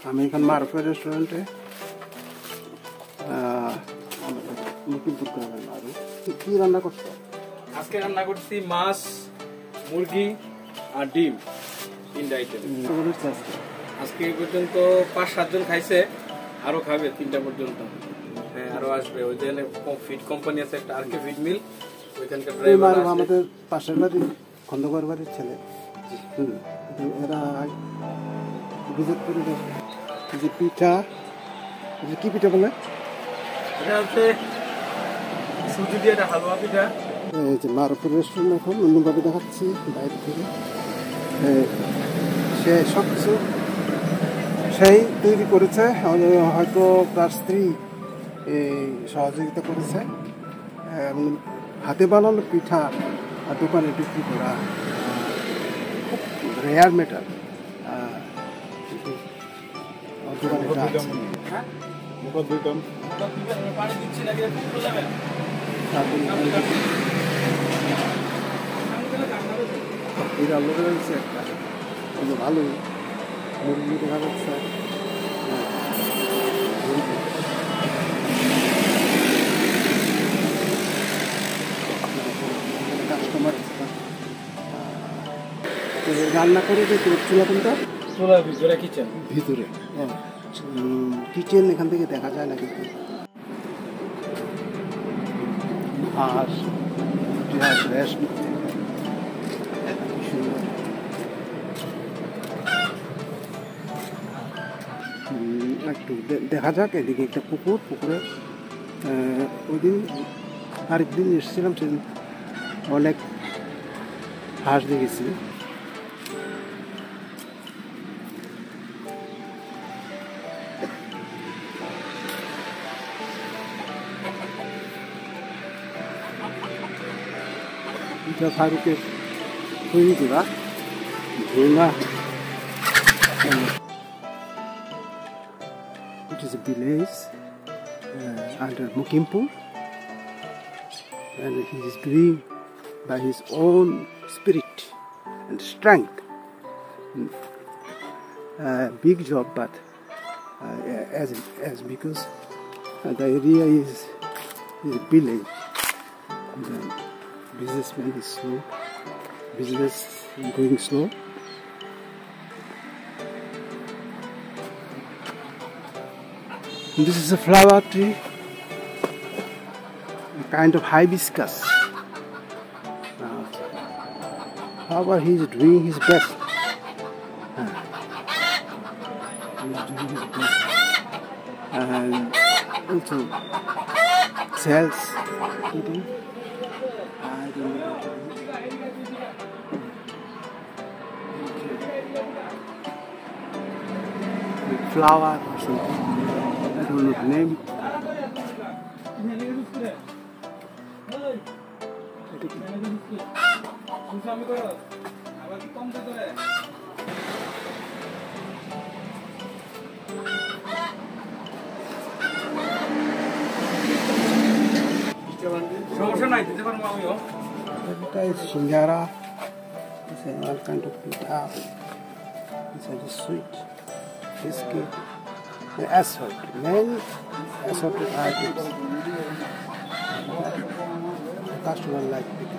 আমি এখন মারুফের রেস্টুরেন্টে মুকিমপুর গ্রামের মারুফ। কি রান্না করছো? আজকে রান্না করছি মাছ, মুরগি আর ডিম, 3টা আইটেম। আজকে এই পর্যন্ত 5-7 জন খাইছে, আরো খাবে 3টা পর্যন্ত। হ্যাঁ, আরো আসবে। ওই যে ফিড কোম্পানি আছে একটা, আরকে ফিড মিল, ওইখানকার ড্রাইভার আছে। আমাদের পাশের বাড়ি খন্দকার বাড়ির ছেলে। এরা ভিজিট করে দেখে যে পিঠা, কি পিঠা বলে? এটা হচ্ছে সুজি দিয়ে একটা হালুয়া পিঠা। এই যে মারুফের রেস্টুরেন্ট এখন অন্যভাবে দেখাচ্ছি বাইরে থেকে। সে সব কিছু সেই তৈরি করেছে, হয়তো তার স্ত্রী সহযোগিতা করেছে। এবং হাতে বানানো পিঠা দোকানে বিক্রি করা খুব রেয়ার মেটার। দোকানে একটা ভালোই মুরগি দেখা যাচ্ছে। কাস্টমার রান্না করে যে চুলা কোনটা? চুলার ভিতরে কিচেন। ভিতরে কিচেন এখান থেকে দেখা যায় না কিন্তু। আর রেস্ট নিচ্ছে সুন্দর। একটু দেখা যাক। এদিকে একটা পুকুরে ওই দিন আরেকদিন এসেছিলাম, সেদিন অনেক হাঁস দেখেছি। এটা ফারুকের তৈরি করা ঝোলা। It is a village under Mukimpur, and he is doing by his own spirit and strength big job, but as because the area is a village, the businessman is slow, business going slow. This is a flower tree, a kind of hibiscus. However, he is doing his best. He is doing his best, and also sells eating. I don't know what to do. With flower or something. I don't know the name. That is Shingara. It's all kind of pita. It's a sweet biscuit. Assorted, many assorted items. Customer like it.